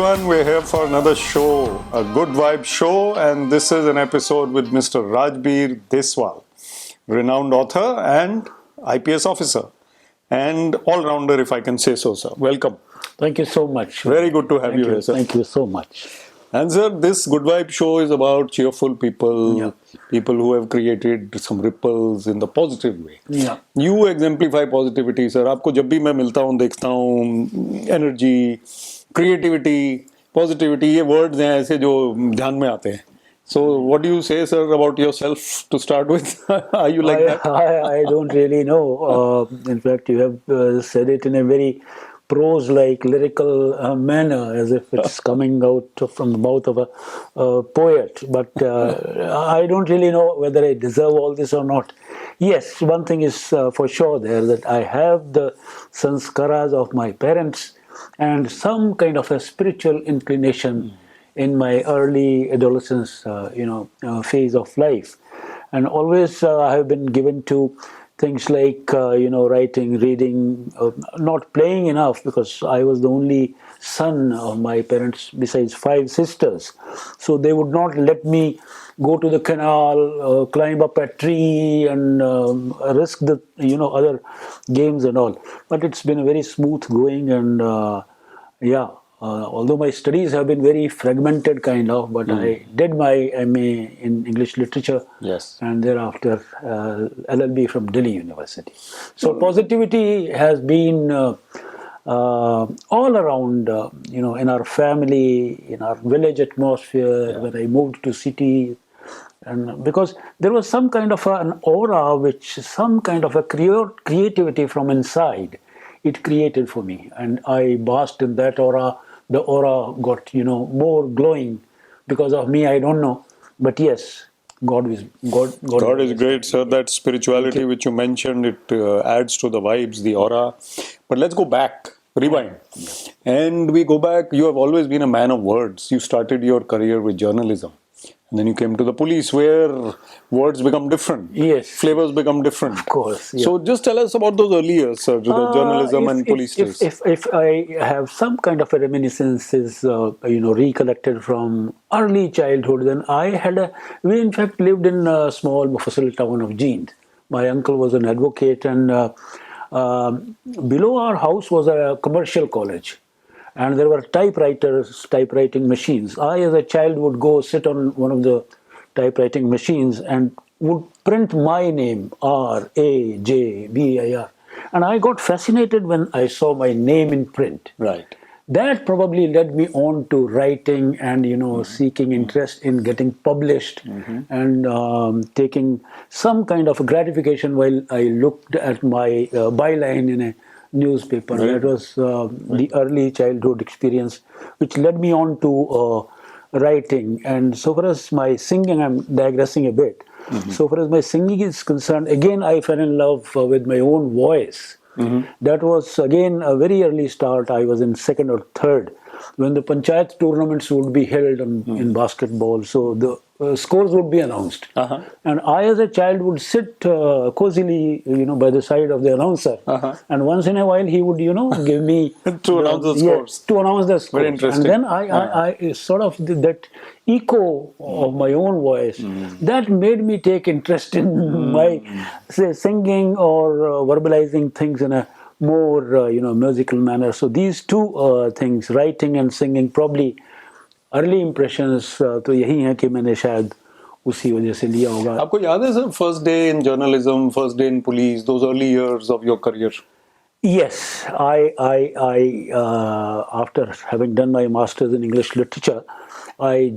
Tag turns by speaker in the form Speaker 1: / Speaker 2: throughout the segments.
Speaker 1: everyone. We're here for another show, a good vibe show, and this is an episode with Mr. Rajbir Deswal, renowned author and IPS officer, and all-rounder, if I can say so, sir. Welcome.
Speaker 2: Thank you so much.
Speaker 1: Very good to have you here, sir.
Speaker 2: Thank you so much.
Speaker 1: And sir, this good vibe show is about cheerful people, people who have created some ripples in the positive way.
Speaker 2: Yeah.
Speaker 1: You exemplify positivity, sir. आपको जब भी मैं मिलता हूँ, देखता हूँ, energy, creativity, positivity, ये words हैं ऐसे जो ध्यान में आते हैं. So, what do you say, sir, about yourself to start with? Are you like that?
Speaker 2: I don't really know. In fact, you have said it in a very prose-like, lyrical manner, as if it's coming out from the mouth of a poet. But I don't really know whether I deserve all this or not. Yes, one thing is for sure there, that I have the sanskaras of my parents and some kind of a spiritual inclination in my early adolescence, phase of life. And always I have been given to things like, writing, reading, not playing enough, because I was the only son of my parents besides 5 sisters. So they would not let me go to the canal, climb up a tree and risk the, other games and all. But it's been a very smooth going and, although my studies have been very fragmented kind of, but I did my MA in English literature, and thereafter LLB from Delhi University. So positivity has been all around, in our family, in our village atmosphere, when I moved to city. And because there was some kind of an aura, some kind of a creativity from inside, it created for me. And I basked in that aura. The aura got, more glowing because of me, I don't know. But yes, God is
Speaker 1: great, sir. That spirituality which you mentioned, it adds to the vibes, the aura. But let's go back, rewind. And we go back, you have always been a man of words. You started your career with journalism. And then you came to the police, where words become different.
Speaker 2: Yes.
Speaker 1: Flavors become different.
Speaker 2: Of course. Yeah.
Speaker 1: So just tell us about those early years, sir, the journalism and police days.
Speaker 2: If I have some kind of a reminiscences, recollected from early childhood, then we in fact lived in a small Mufassal town of Jind. My uncle was an advocate, and below our house was a commercial college. And there were typewriting machines. I, as a child, would go sit on one of the typewriting machines and would print my name, R-A-J-B-I-R. And I got fascinated when I saw my name in print.
Speaker 1: Right.
Speaker 2: That probably led me on to writing and, seeking interest in getting published and taking some kind of gratification while I looked at my byline in a newspaper.
Speaker 1: Right.
Speaker 2: That was the early childhood experience, which led me on to writing. And so far as my singing, I'm digressing a bit. So far as my singing is concerned, again, I fell in love with my own voice. That was, again, a very early start. I was in 2nd or 3rd when the panchayat tournaments would be held in basketball. So the scores would be announced. And I, as a child, would sit cozily, by the side of the announcer. And once in a while, he would, give me
Speaker 1: to announce the scores.
Speaker 2: To announce the scores.
Speaker 1: Very interesting.
Speaker 2: And then I sort of did that echo of my own voice. That made me take interest in my, say, singing or verbalizing things in a more, musical manner. So these two things, writing and singing, probably early impressions तो यही हैं कि मैंने शायद उसी वजह से लिया होगा.
Speaker 1: आपको याद है sir, first day in journalism, first day in police, those early years of your career?
Speaker 2: Yes, I after having done my master's in English literature, I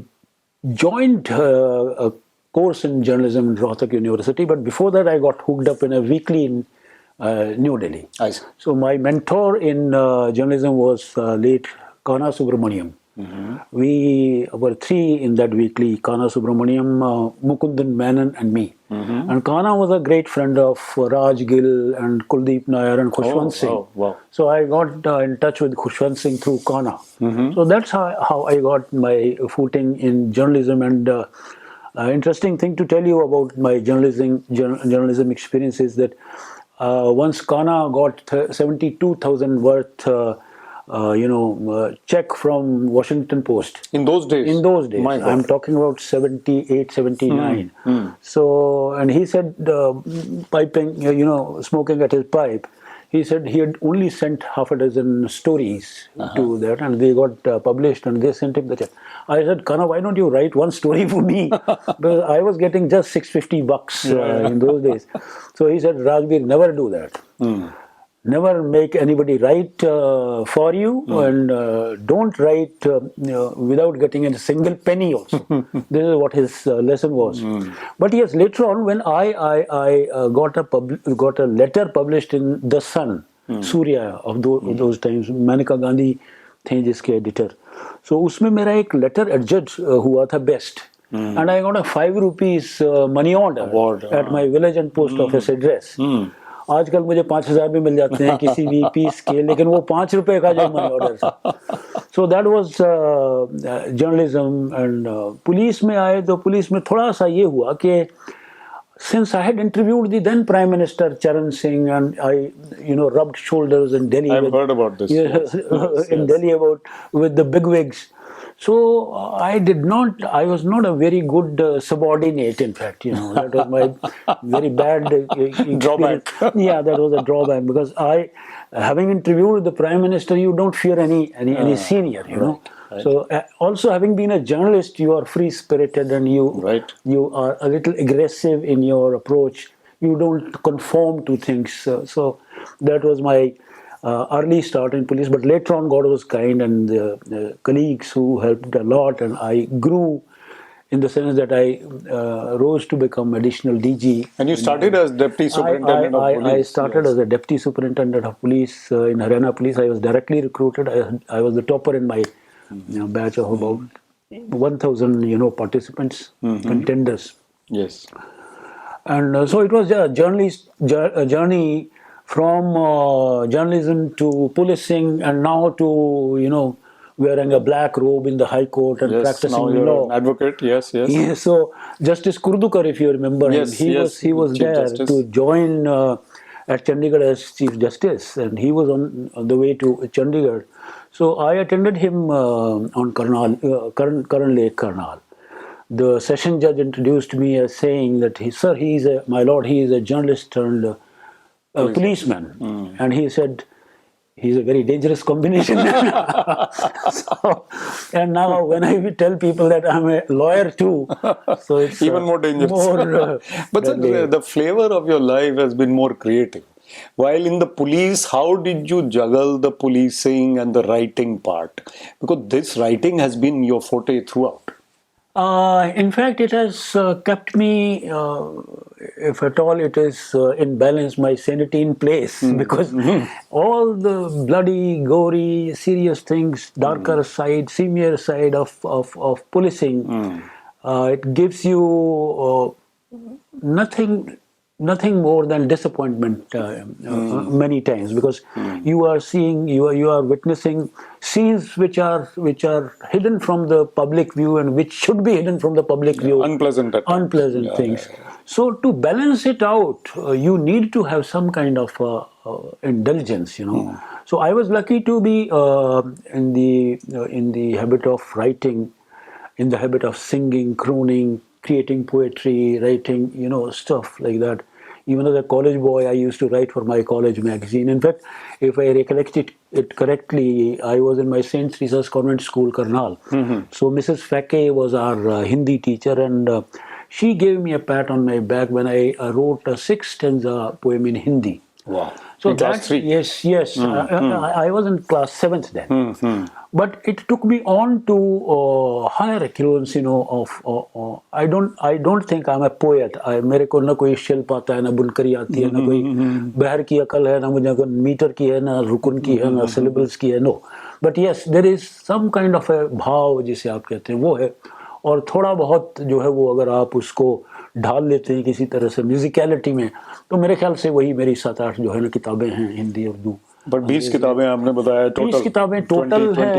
Speaker 2: joined a course in journalism in Rohtak University. But before that, I got hooked up in a weekly in New Delhi.
Speaker 1: I see.
Speaker 2: So my mentor in journalism was late Kana Subramaniam. We were 3 in that weekly, Kana Subramaniam, Mukundan Menon and me. And Kana was a great friend of Raj Gill and Kuldeep Nair and Khushwant Singh.
Speaker 1: Wow.
Speaker 2: So I got in touch with Khushwant Singh through Kana. So that's how I got my footing in journalism. And interesting thing to tell you about my journalism experience is that once Kana got 72,000 worth check from Washington Post.
Speaker 1: In those days?
Speaker 2: In those days.
Speaker 1: My God.
Speaker 2: I'm talking about 78, 79. So, and he said, piping, smoking at his pipe, he said he had only sent half a dozen stories to that, and they got published, and they sent him the check. I said, Kana, why don't you write one story for me? Because I was getting just $650 in those days. So he said, Rajbir, never do that. Never make anybody write for you, and don't write without getting a single penny also. This is what his lesson was. But yes, later on, when I got a letter published in The Sun, Surya of those times, Maneka Gandhi थे जिसके editor. So उसमें मेरा एक letter adjudged हुआ था best. And I got a 5 rupees money order at my village and post office address. आजकल मुझे 5,000 भी मिल जाते हैं किसी भी पीस के, लेकिन वो 5 रुपए का जो मनी ऑर्डर था. So that was journalism. And police में आए तो पुलिस में थोड़ा सा ये हुआ कि since I had interviewed the then Prime Minister Charan Singh, and I rubbed shoulders in Delhi.
Speaker 1: I've heard about this.
Speaker 2: Yes, in Delhi with the bigwigs. So I was not a very good subordinate, in fact. That was my very bad
Speaker 1: drawback.
Speaker 2: Yeah, that was a drawback, because having interviewed the Prime Minister, you don't fear any senior, Right. So also having been a journalist, you are free-spirited, and you are a little aggressive in your approach. You don't conform to things. So that was my early start in police. But later on, God was kind, and the colleagues who helped a lot, and I grew in the sense that I rose to become additional DG.
Speaker 1: And you started as Deputy Superintendent of Police.
Speaker 2: I started as a Deputy Superintendent of Police in Haryana Police. I was directly recruited. I was the topper in my batch of about 1,000 participants, contenders.
Speaker 1: Yes.
Speaker 2: And so it was a journey from journalism to policing, and now to wearing a black robe in the High Court and practicing
Speaker 1: now you're
Speaker 2: law.
Speaker 1: An advocate, yes.
Speaker 2: Yeah, so Justice Kurdukar, if you remember him, he was
Speaker 1: Chief
Speaker 2: there
Speaker 1: Justice.
Speaker 2: to join at Chandigarh as Chief Justice, and he was on the way to Chandigarh. So I attended him on Karan Lake, Karnal. The session judge introduced me as saying that he is a journalist turned policeman. And he said, he's a very dangerous combination. And now when I tell people that I'm a lawyer too, so it's
Speaker 1: even more dangerous. But the flavor of your life has been more creative. While in the police, how did you juggle the policing and the writing part? Because this writing has been your forte throughout.
Speaker 2: In fact, it has kept me, if at all it is in balance, my sanity in place, because all the bloody, gory, serious things, darker side, seamier side of policing, it gives you nothing more than disappointment many times, because you are witnessing scenes which are hidden from the public view, and which should be hidden from the public view.
Speaker 1: Unpleasant
Speaker 2: things. So to balance it out, you need to have some kind of indulgence, So I was lucky to be in the habit of writing, in the habit of singing, crooning, creating poetry, writing, stuff like that. Even as a college boy, I used to write for my college magazine. In fact, if I recollect it correctly, I was in my St. Teresa's Convent School, Karnal. So Mrs. Fake was our Hindi teacher, and she gave me a pat on my back when I wrote a 6-stanza poem in Hindi.
Speaker 1: Wow.
Speaker 2: So
Speaker 1: in class 3?
Speaker 2: Yes. I was in class 7th then. But it took me on to higher echelons, I don't think I'm a poet. मेरे को ना कोई शिल्प आता है, ना बुनकरी आती है, ना कोई बहर की अकल है, ना मुझे कोई मीटर की है, ना रुकन की है, ना syllables की है, no. But yes, there is some kind of a भाव जिसे आप कहते हैं, वो है. और थोड़ा बहुत जो है वो अगर आप उसको ढाल लेते हैं किसी तरह से म्यूजिकलिटी में, तो मेरे ख्याल से वही मेरी 7-8 जो है ना किताबें हैं हिंदी उर्दू.
Speaker 1: बट 20 किताबें आपने बताया टोटल.
Speaker 2: 20 किताबें टोटल हैं.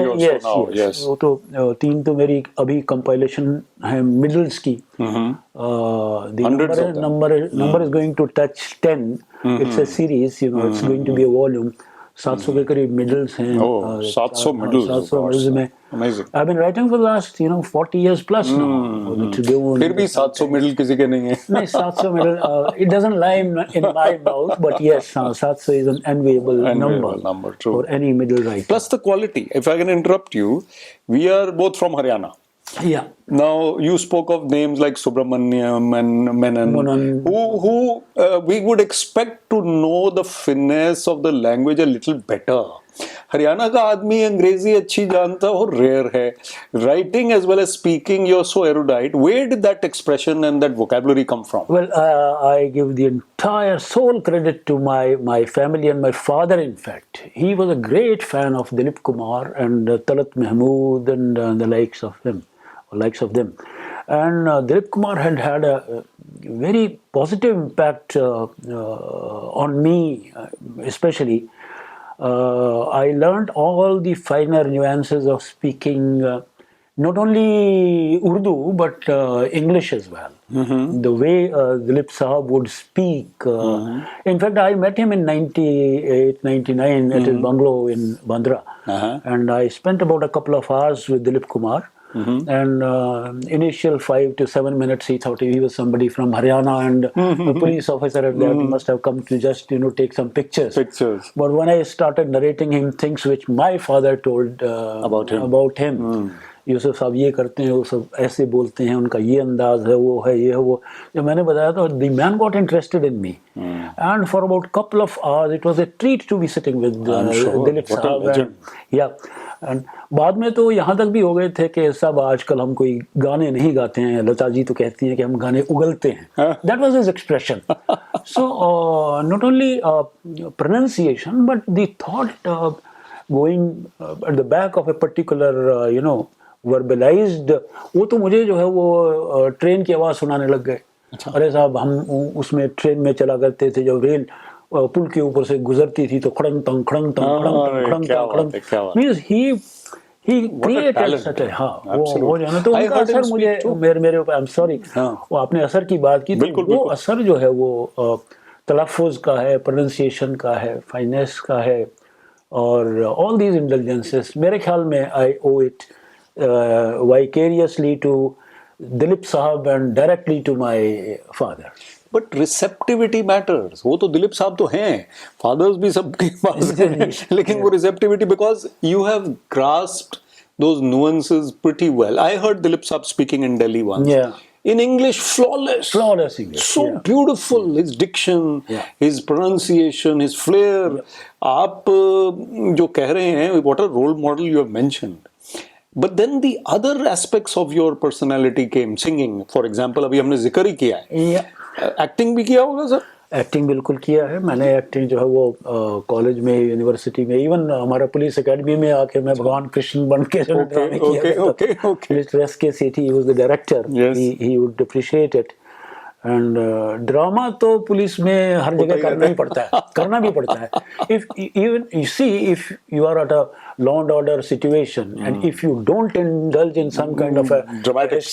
Speaker 2: यस. वो तो 3 तो मेरी अभी कंपाइलेशन है मिडल्स की. Number is going to touch 10. It's a series, it's going to be a volume. 700 के करीब मिडल्स हैं।
Speaker 1: Oh, 700 middles.
Speaker 2: 700
Speaker 1: Gosh,
Speaker 2: मिडल्स में
Speaker 1: amazing.
Speaker 2: I've been writing for the last 40 years plus now.
Speaker 1: फिर भी 700 middle किसी के नहीं है.
Speaker 2: नहीं, 700 middle, it doesn't lie in my mouth, but yes, 700 is an enviable number
Speaker 1: true.
Speaker 2: for any middle writer.
Speaker 1: Plus the quality. If I can interrupt you, we are both from Haryana.
Speaker 2: Yeah.
Speaker 1: Now you spoke of names like Subramaniam and Menon, who we would expect to know the finesse of the language a little better. Haryana का आदमी अंग्रेजी अच्छी जानता हो rare है. Writing as well as speaking, you're so erudite. Where did that expression and that vocabulary come from?
Speaker 2: Well, I give the entire sole credit to my family and my father. In fact, he was a great fan of Dilip Kumar and Talat Mahmood and the likes of them. And Dilip Kumar had a very positive impact on me, especially. I learned all the finer nuances of speaking not only Urdu but English as well. The way Dilip Sahab would speak. In fact, I met him in 98, 99 at his bungalow in Bandra. And I spent about a couple of hours with Dilip Kumar. And initial 5 to 7 minutes, he thought he was somebody from Haryana and a police officer at that. He must have come to just take some pictures. But when I started narrating him things which my father told about him, Yusuf साहब ये करते हैं, वो सब ऐसे बोलते हैं, उनका ये अंदाज है, वो है, ये है, वो जब मैंने बताया तो the man got interested in me. And for about couple of hours it was a treat to be sitting with Dilip Sahab. And बाद में तो यहाँ तक भी हो गए थे कि सब आजकल हम कोई गाने नहीं गाते हैं, लता जी तो कहती हैं कि हम गाने उगलते हैं. That was his expression. So not only pronunciation but the thought going at the back of a particular verbalized, वो तो मुझे जो है वो ट्रेन की आवाज़ सुनाने लग गए. अरे साहब, हम उसमें ट्रेन में चला करते थे, जब रेल पुल के ऊपर से गुजरती थी तो खड़ंग तंग खड़ंग तंग खड़ंग तंग खड़ंग. Means he created such a वो जो है ना, तो उनका असर मुझे मेरे ऊपर, I'm sorry, वो आपने असर की बात की, तो वो असर जो है वो तलफ़ुज़ का है, प्रोनंसिएशन का है, फाइनेस का है, और all these indulgences मेरे ख्याल में I owe it vicariously to Dilip Sahab and directly to my father.
Speaker 1: But receptivity matters. वो तो दिलीप साहब तो हैं, fathers भी सबके पास हैं, लेकिन वो receptivity, because you have grasped those nuances pretty well. I heard Dilip Sahab speaking in Delhi once. In English, flawless English. So beautiful, his diction, his pronunciation, his flair. आप जो कह रहे हैं, what a role model you have mentioned. But then the other aspects of your personality came. Singing, for example, अभी हमने जिक्र ही किया है. Acting भी किया होगा सर?
Speaker 2: एक्टिंग बिल्कुल किया है मैंने. एक्टिंग जो है वो कॉलेज में, यूनिवर्सिटी में, इवन हमारा पुलिस एकेडमी में आके मैं भगवान कृष्ण बन के जो ड्रामे किया. मिस्टर एस के सेठी, he was the director. He would appreciate it. And drama तो पुलिस में हर जगह करना ही पड़ता है, करना भी पड़ता है. If even you see, if you are at a law and order situation and if you don't indulge in some kind of a dramatics,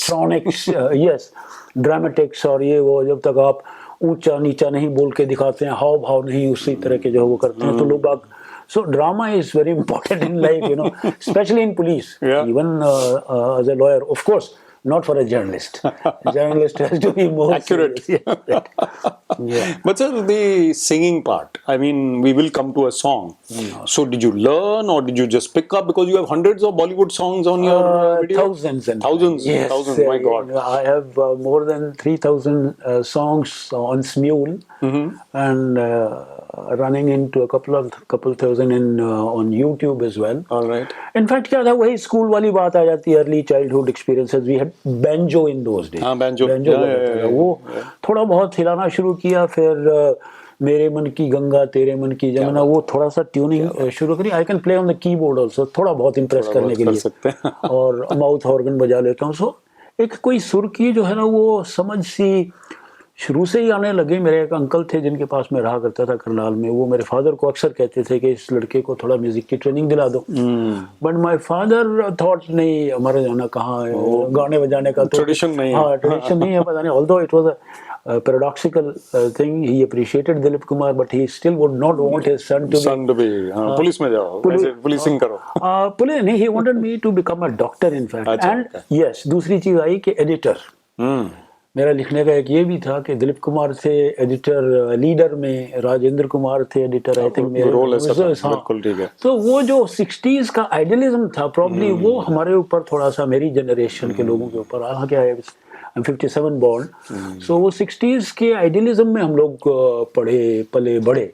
Speaker 2: dramatics, और ये वो, जब तक आप ऊंचा नीचा नहीं बोल के दिखाते हैं, हाव भाव नहीं उसी तरह के जो वो करते हैं, तो लोग बाग. So drama is very important in life, especially in police. Even as a lawyer, of course, not for a journalist. A journalist has to be more
Speaker 1: accurate. But sir, the singing part, I mean, we will come to a song. So did you learn or did you just pick up? Because you have hundreds of Bollywood songs on your video.
Speaker 2: Thousands and
Speaker 1: thousands.
Speaker 2: Yes,
Speaker 1: thousands, my God.
Speaker 2: I have more than 3,000 songs on Smule, and running into a couple thousand on YouTube as well.
Speaker 1: All right.
Speaker 2: In fact, क्या था, वही school वाली बात आ जाती है, early childhood experiences. We had banjo in those days.
Speaker 1: banjo.
Speaker 2: वो थोड़ा बहुत हिलाना शुरू किया, फिर मेरे मन की गंगा तेरे मन की जमुना, वो थोड़ा सा ट्यूनिंग शुरू करी. I can play on the keyboard also, थोड़ा बहुत इम्प्रेस करने के लिए, और माउथ ऑर्गन बजा लेता हूँ. सो एक कोई सुर की जो है ना वो समझ सी शुरू से ही आने लगे. मेरे एक अंकल थे जिनके पास मैं रहा करता था करनाल में, वो मेरे फादर को अक्सर कहते थे कि इस लड़के को थोड़ा म्यूजिक की ट्रेनिंग दिला दो. बट माय फादर थॉट नहीं, हमारे जो ना कहाँ गाने बजाने का तो ट्रेडिशन नहीं है, पता नहीं. Although it was paradoxical thing. He appreciated Dilip Kumar, but he still would not want his son to be
Speaker 1: police में जाओ, ऐसे पुलिसिंग करो.
Speaker 2: पुलिस नहीं, he wanted me to become a doctor in fact.
Speaker 1: अच्छा,
Speaker 2: And
Speaker 1: okay.
Speaker 2: yes, दूसरी चीज आई कि editor. मेरा लिखने का एक ये भी था कि दिलीप कुमार थे एडिटर लीडर में, राजेंद्र कुमार थे एडिटर, आई थिंक मेरे
Speaker 1: रोल ऐसा था, बिल्कुल ठीक है.
Speaker 2: तो वो जो 60s का आइडियलिज्म था प्रॉब्ली वो हमारे ऊपर थोड़ा सा, मेरी जनरेशन के लोगों के ऊपर आ गया है. I'm 57 born, so वो 60s के आइडियलिज्म में हम लोग पढ़े पले बड़े,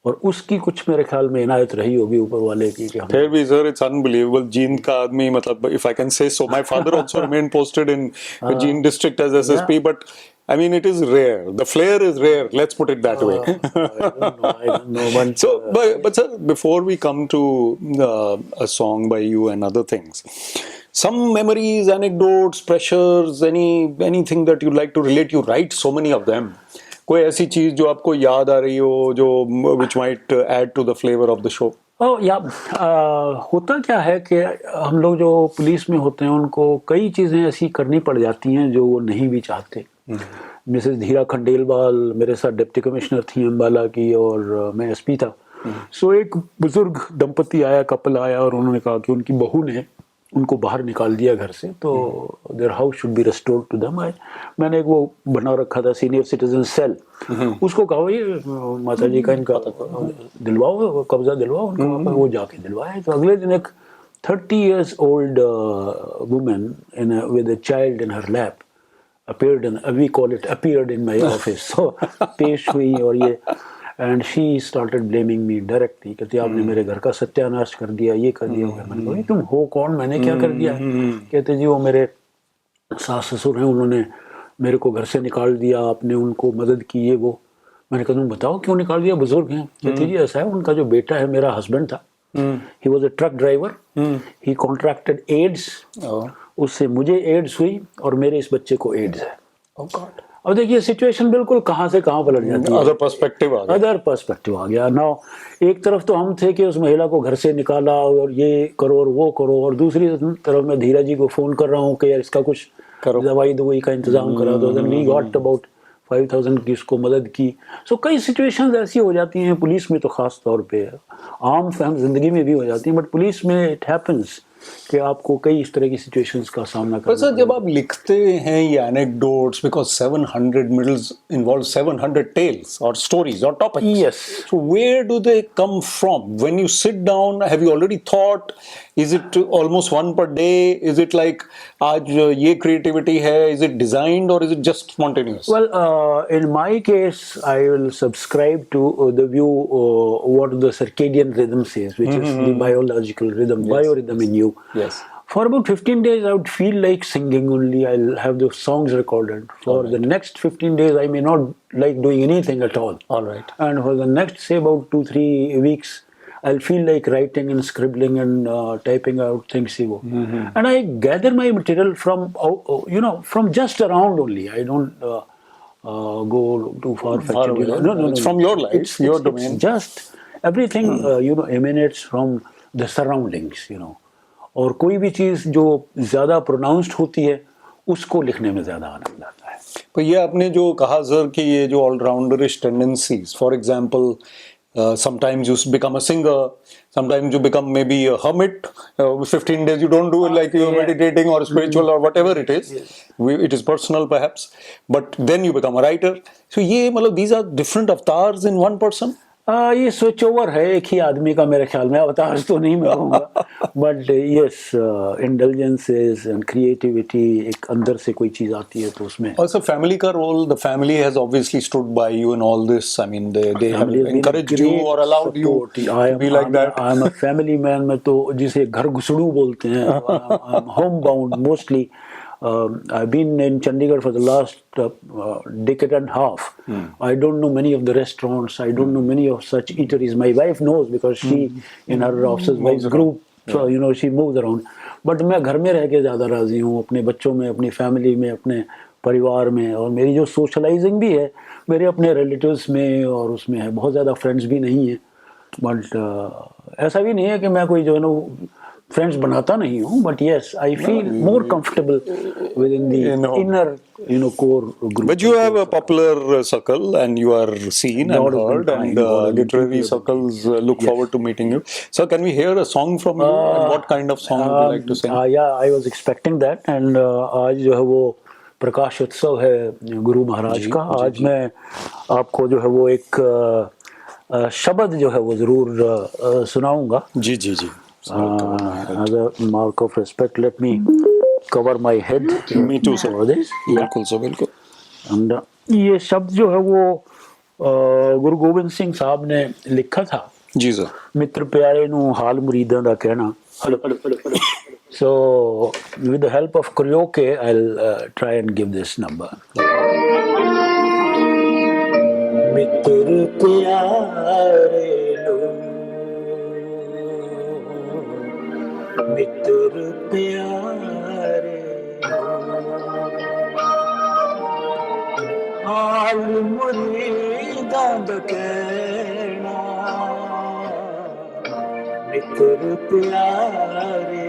Speaker 2: और उसकी कुछ मेरे ख्याल में इनायत रही होगी ऊपर वाले की.
Speaker 1: फिर भी सर इट्स अनबिलीवेबल. जींद का आदमी, मतलब if I can say so, my father also remain posted in Jind district as SSP, but I mean, it is rare. The flair is rare. Let's put it that way.
Speaker 2: I don't know. But,
Speaker 1: so, but sir, before we come to a song by you and other things, some memories, anecdotes, pressures, anything that you'd like to relate. You write so many of them. कोई ऐसी चीज जो आपको याद आ रही हो, जो which might add to the flavor of the show?
Speaker 2: होता क्या है कि हम लोग जो पुलिस में होते हैं उनको कई चीज़ें ऐसी करनी पड़ जाती हैं जो वो नहीं भी चाहते. मिसेस धीरा खंडेलवाल मेरे साथ डिप्टी कमिश्नर थी अम्बाला की, और मैं एसपी था. सो एक बुजुर्ग दंपति आया, कपल आया, और उन्होंने कहा कि उनकी बहू ने उनको बाहर निकाल दिया घर से, तो their house should be restored to them. मैंने एक वो बना रखा था सीनियर सिटीजन सेल, उसको कहा ये माता जी का इनका दिलवाओ, कब्जा दिलवाओ उनको. वो जाके दिलवाया. तो अगले दिन एक 30 years old woman with a child in her lap appeared in my office. So पेश हुई, और ये and she started blaming me directly. कहती आपने मेरे घर का सत्यानाश कर दिया, ये कर दिया. मैंने कहा तुम हो कौन, मैंने क्या कर दिया? कहते जी वो मेरे सास ससुर हैं, उन्होंने मेरे को घर से निकाल दिया, आपने उनको मदद की, ये वो. मैंने कहा तुम बताओ क्यों निकाल दिया, बुजुर्ग हैं. कहते जी ऐसा है, उनका जो बेटा है मेरा हस्बैंड था, he was a truck driver, he contracted AIDS, उससे मुझे एड्स हुई और मेरे इस बच्चे को एड्स है. अब देखिए सिचुएशन बिल्कुल कहाँ से कहाँ पलट जाती है.
Speaker 1: अदर पर्सपेक्टिव आ गया. नाउ एक तरफ तो हम थे कि उस महिला को घर से निकाला और ये करो और वो करो, और दूसरी तरफ मैं धीरा जी को फोन कर रहा हूँ कि यार इसका कुछ दवाई दवाई का इंतजाम करा दो. देन वी गॉट अबाउट 5000 की उसको मदद की. सो कई सिचुएशंस ऐसी हो जाती हैं पुलिस में, तो खास तौर पे आम फैम जिंदगी में भी हो जाती हैं, बट पुलिस में इट हैपेंस कि आपको कई इस तरह की सिचुएशंस का सामना करना. सर जब आप लिखते हैं ये anecdotes, because 700 middles involve 700 tales और स्टोरीज और topics.
Speaker 2: Yes.
Speaker 1: So where do they come from? When you sit down, have you already thought? Is it almost one per day? Is it like आज ये creativity है? Is it designed or is it just spontaneous?
Speaker 2: Well, in my case, I will subscribe to the view what the circadian rhythm says, which is the biological rhythm, biorhythm in you.
Speaker 1: Yes.
Speaker 2: For about 15 days, I would feel like singing only. I'll have the songs recorded. For the next 15 days, I may not like doing anything at all.
Speaker 1: All right.
Speaker 2: And for the next, say, about 2-3 weeks, I'll feel like writing and scribbling and typing out things. And I gather my material from, from just around only. I don't go too far-fetched.
Speaker 1: No. It's from your life, it's your domain.
Speaker 2: It's just everything, emanates from the surroundings, और कोई भी चीज़ जो ज़्यादा pronounced होती है उसको लिखने में ज़्यादा आनंद आता है.
Speaker 1: तो ये आपने जो कहा सर कि ये जो allrounderish tendencies, for example sometimes you become a singer, sometimes you become maybe a hermit, 15 days you don't do it like you're meditating or spiritual or whatever it is. It is personal perhaps, but then you become a writer. So ये मतलब these are different avatars in one person.
Speaker 2: ये switch over है एक ही आदमी का मेरे ख्याल में. अवतार तो नहीं मैं कहूँगा, but yes intelligences and creativity एक अंदर से कोई चीज आती है तो उसमें.
Speaker 1: Also family का role, the family has obviously stood by you in all this. I mean they have encouraged you or allowed you to be like that.
Speaker 2: I am a family man. मैं तो जिसे घर घुसड़ू बोलते हैं. I'm homebound mostly. I've been in Chandigarh for the last decade and a half. I don't know many of the restaurants. I don't know many of such eateries. My wife knows because she, in her office wives group, so she moves around. But मैं घर में रह के ज़्यादा राजी हूँ, अपने बच्चों में, अपनी फैमिली में, अपने परिवार में. और मेरी जो सोशलाइजिंग भी है मेरे अपने रिलेटिव्स में और उसमें है. बहुत ज़्यादा फ्रेंड्स भी नहीं हैं, बट ऐसा भी नहीं है कि मैं कोई जो है ना फ्रेंड्स बनाता नहीं हूँ, but yes, I feel more comfortable within the inner core group.
Speaker 1: But you have a popular circle, and you are seen and
Speaker 2: God has been
Speaker 1: heard,
Speaker 2: kind.
Speaker 1: and
Speaker 2: God has been
Speaker 1: literary
Speaker 2: keeping
Speaker 1: circles look forward to meeting you. So, can we hear a song from you? And what kind of song would you like to sing?
Speaker 2: Yeah, I was expecting that, and आज जो है वो प्रकाश उत्सव है गुरु महाराज का. आज मैं आपको जो है वो एक शब्द जो है वो जरूर सुनाऊंगा.
Speaker 1: जी जी जी.
Speaker 2: As a mark of respect, let me cover my head.
Speaker 1: Me too, sir.
Speaker 2: For this.
Speaker 1: बिल्कुल sir, बिल्कुल.
Speaker 2: And ये शब्द जो है वो गुरु गोबिंद सिंह साहब ने लिखा था.
Speaker 1: जी सर.
Speaker 2: मित्र प्यारे ਨੂੰ ਹਾਲ ਮੁਰੀਦਾਂ ਦਾ ਕਹਿਣਾ. So, with the help of karaoke, I'll try and give this number. ਮਿੱਤਰ ਪਿਆਰੇ ਮਿੱਤਰ ਪਿਆਰੇ ਹਾਲ ਮੁਰੀਦਾਂ ਦਾ ਕਹਿਣਾ ਮਿੱਤਰ ਪਿਆਰੇ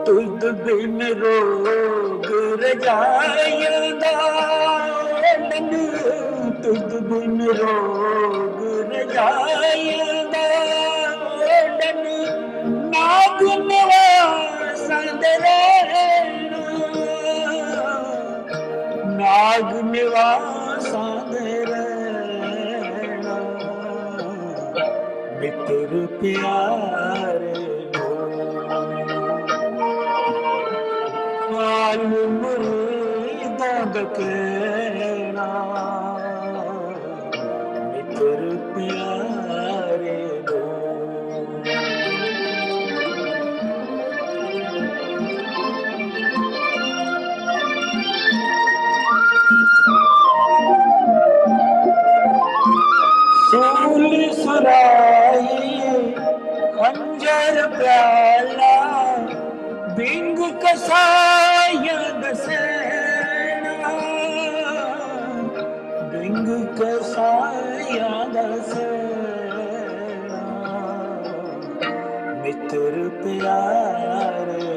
Speaker 2: ਤੁਧ ਬਿਨ ਰੋਗ ਰਜਾਇਦਾ ਮੈਨੂੰ ਤੁਧ ਬਿਨ ਰੋਗ ਰਜਾਇਦਾ ਮੈਨੂੰ ਨਾਗ ਨਿਵਾਸਾਂ ਦੇ ਰਹਿਣਾ ਨਾਗ ਨਿਵਾਸਾਂ ਦੇ ਰਹਿਣਾ ਮਿੱਤਰ ਪਿਆਰੇ ਹਾਲ ਮੁਰੀਦਾਂ ਦਾ ਕਹਿਣਾ ਮਿੱਤਰ ਪਿਆਰੇ ਸੂਲ ਸੁਰਾਈ ਖੰਜਰ ਪਿਆਲਾ ਬਿੰਗ ਕਸਾਇਆ ਦਸੈਣਾ ਬਿੰਗ ਕਸਾਇਆ ਦਸੈਣਾ ਮਿੱਤਰ ਪਿਆਰੇ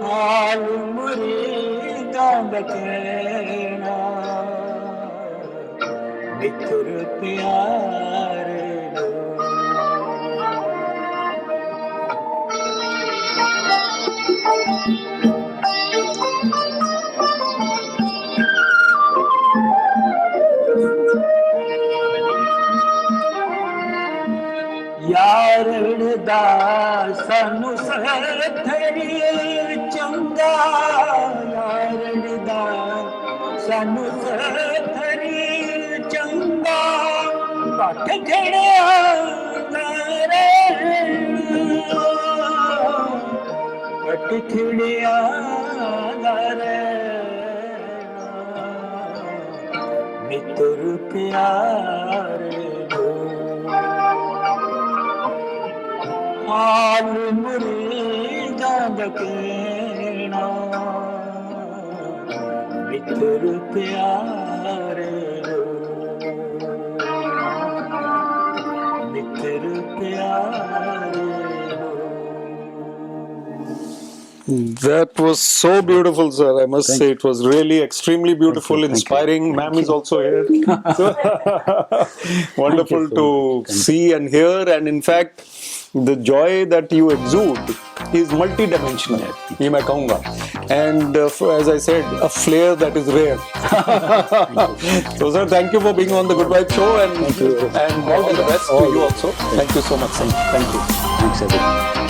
Speaker 2: ਹਾਲ ਮੁਰੀਦਾਂ ਦਾ ਕਹਿਣਾ ਮਿੱਤਰ ਪਿਆਰੇ ਯਾਰਣ ਦਾ ਸਾਨੂੰ ਸਥਰੀ ਚੰਗਾ ਯਾਰਣ ਦਾ ਸਾਨੂੰ ਸਥਰੀ ਚੰਗਾ ਪੱਠ ਖੜਿਆ ਪੱਠ ਖੜਿਆ ਮਿੱਤਰ ਪਿਆਰੇ ਹਾਲ ਮੁਰੀਦਾਂ ਦਾ ਕਹਿਣਾ ਮਿੱਤਰ ਪਿਆਰੇ ਮਿੱਤਰ ਪਿਆਰੇ
Speaker 1: That was so beautiful, sir. I must say it was really extremely beautiful, inspiring. Ma'am is also here. Wonderful to see and hear. And in fact, the joy that you exude is multidimensional. Ye main kahunga. And as I said, a flair that is rare. So, sir, thank you for being on the Good Vibe Show, and all the best to you also. Thank you so much, sir. Thank you.
Speaker 2: Thanks, everyone.